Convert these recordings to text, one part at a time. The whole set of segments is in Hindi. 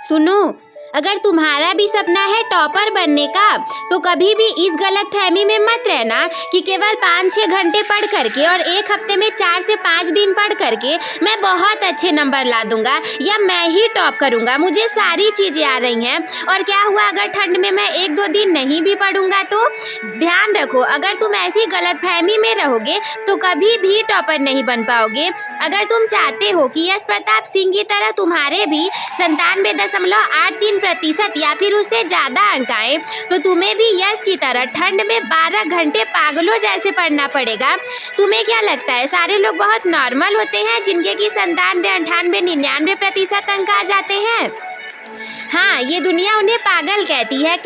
सुनो, अगर तुम्हारा भी सपना है टॉपर बनने का तो कभी भी इस गलत फहमी में मत रहना कि केवल 5-6 घंटे पढ़ करके और एक हफ्ते में 4 से 5 दिन पढ़ करके मैं बहुत अच्छे नंबर ला दूंगा या मैं ही टॉप करूंगा, मुझे सारी चीज़ें आ रही हैं। और क्या हुआ अगर ठंड में मैं 1-2 दिन नहीं भी पढ़ूंगा तो? ध्यान रखो, अगर तुम ऐसी गलत फहमी में रहोगे तो कभी भी टॉपर नहीं बन पाओगे। अगर तुम चाहते हो कि यश प्रताप सिंह की तरह तुम्हारे भी 97.83% या फिर उससे ज़्यादा अंक आए तो तुम्हें भी यश की तरह ठंड में 12 घंटे पागलों जैसे पढ़ना पड़ेगा। तुम्हें क्या लगता है सारे लोग बहुत नॉर्मल होते हैं जिनके कि 97, 98, 99% अंक आ जाते हैं? हाँ, ये दुनिया उन्हें पागल कहती है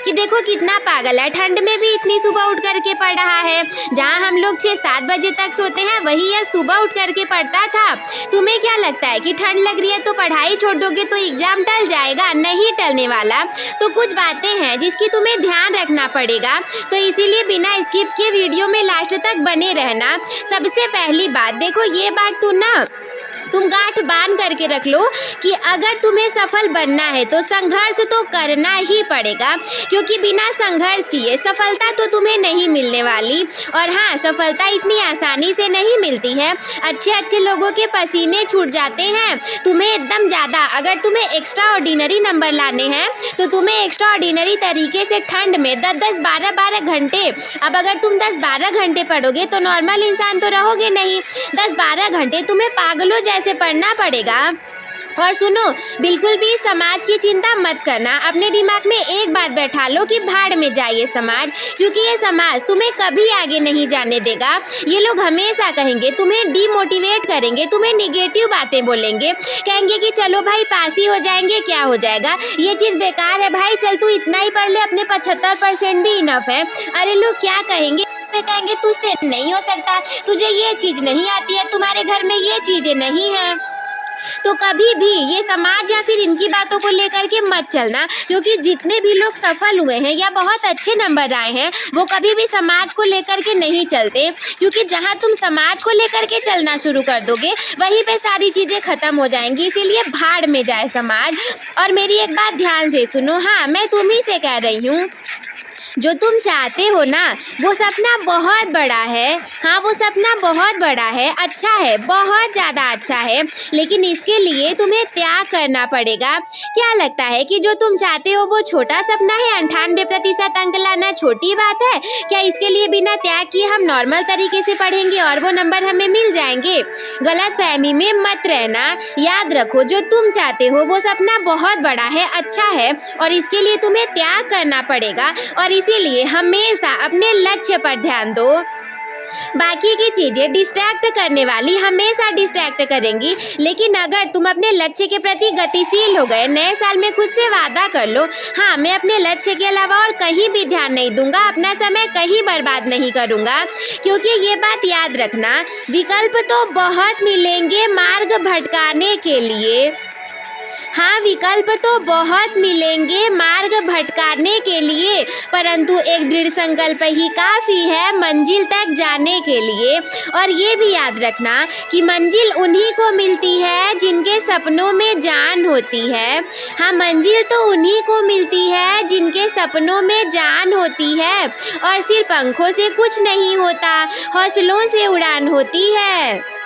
कि देखो कितना पागल है, ठंड में भी इतनी सुबह उठ करके पढ़ रहा है। जहाँ हम लोग 6-7 बजे तक सोते हैं वही यह सुबह उठ करके पढ़ता था। तुम्हें क्या लगता है कि ठंड लग रही है तो पढ़ाई छोड़ दोगे तो एग्जाम टल जाएगा? नहीं टलने वाला। तो कुछ बातें हैं जिसकी तुम्हें ध्यान रखना पड़ेगा, तो इसीलिए बिना स्किप के वीडियो में लास्ट तक बने रहना। सबसे पहली बात देखो, ये बात तुम गांठ बांध करके रख लो कि अगर तुम्हें सफल बनना है तो संघर्ष तो करना ही पड़ेगा, क्योंकि बिना संघर्ष किए सफलता तो तुम्हें नहीं मिलने वाली। और हाँ, सफलता इतनी आसानी से नहीं मिलती है। अच्छे लोगों के पसीने छूट जाते हैं। तुम्हें एकदम ज़्यादा, अगर तुम्हें एक्स्ट्रा ऑर्डिनरी नंबर लाने हैं तो तुम्हें एक्स्ट्रा ऑर्डिनरी तरीके से ठंड में 10-10, 12-12 घंटे, अब अगर तुम 10-12 घंटे पढ़ोगे तो नॉर्मल इंसान तो रहोगे नहीं। 10-12 घंटे तुम्हें पागलों से पढ़ना पड़ेगा। और सुनो, बिल्कुल भी समाज की चिंता मत करना। अपने दिमाग में एक बात बैठा लो कि भाड़ में जाए ये समाज, क्योंकि ये समाज तुम्हें कभी आगे नहीं जाने देगा। ये लोग हमेशा कहेंगे, तुम्हें डीमोटिवेट करेंगे, तुम्हें निगेटिव बातें बोलेंगे, कहेंगे कि चलो भाई पास ही हो जाएंगे, क्या हो जाएगा, ये चीज़ बेकार है भाई, चल तू इतना ही पढ़ ले, अपने 75% भी इनफ है। अरे लोग क्या कहेंगे? कहेंगे तुझसे नहीं हो सकता, तुझे ये चीज़ नहीं आती है, तुम्हारे घर में ये चीज़ें नहीं हैं। तो कभी भी ये समाज या फिर इनकी बातों को लेकर के मत चलना, क्योंकि जितने भी लोग सफल हुए हैं या बहुत अच्छे नंबर आए हैं वो कभी भी समाज को लेकर के नहीं चलते, क्योंकि जहां तुम समाज को लेकर के चलना शुरू कर दोगे वहीं पे सारी चीज़ें ख़त्म हो जाएंगी। इसीलिए भाड़ में जाए समाज। और मेरी एक बात ध्यान से सुनो, हाँ मैं तुम्ही से कह रही हूँ, जो तुम चाहते हो ना वो सपना बहुत बड़ा है। हाँ, वो सपना बहुत बड़ा है, अच्छा है, बहुत ज़्यादा अच्छा है, लेकिन इसके लिए तुम्हें त्याग करना पड़ेगा। क्या लगता है कि जो तुम चाहते हो वो छोटा सपना है? 98% अंक लाना छोटी बात है क्या? इसके लिए बिना त्याग किए हम नॉर्मल तरीके से पढ़ेंगे और वो नंबर हमें मिल जाएंगे? गलत फहमी में मत रहना। याद रखो, जो तुम चाहते हो वो सपना बहुत बड़ा है, अच्छा है, और इसके लिए तुम्हें त्याग करना पड़ेगा। और इसीलिए हमेशा अपने लक्ष्य पर ध्यान दो। बाकी की चीज़ें डिस्ट्रैक्ट करने वाली हमेशा डिस्ट्रैक्ट करेंगी, लेकिन अगर तुम अपने लक्ष्य के प्रति गतिशील हो गए, नए साल में खुद से वादा कर लो, हाँ मैं अपने लक्ष्य के अलावा और कहीं भी ध्यान नहीं दूंगा, अपना समय कहीं बर्बाद नहीं करूंगा। क्योंकि ये बात याद रखना, विकल्प तो बहुत मिलेंगे मार्ग भटकाने के लिए। हाँ, विकल्प तो बहुत मिलेंगे मार्ग भटकाने के लिए, परंतु एक दृढ़ संकल्प ही काफ़ी है मंजिल तक जाने के लिए। और ये भी याद रखना कि मंजिल उन्हीं को मिलती है जिनके सपनों में जान होती है। हाँ, मंजिल तो उन्हीं को मिलती है जिनके सपनों में जान होती है। और सिर्फ पंखों से कुछ नहीं होता, हौसलों से उड़ान होती है।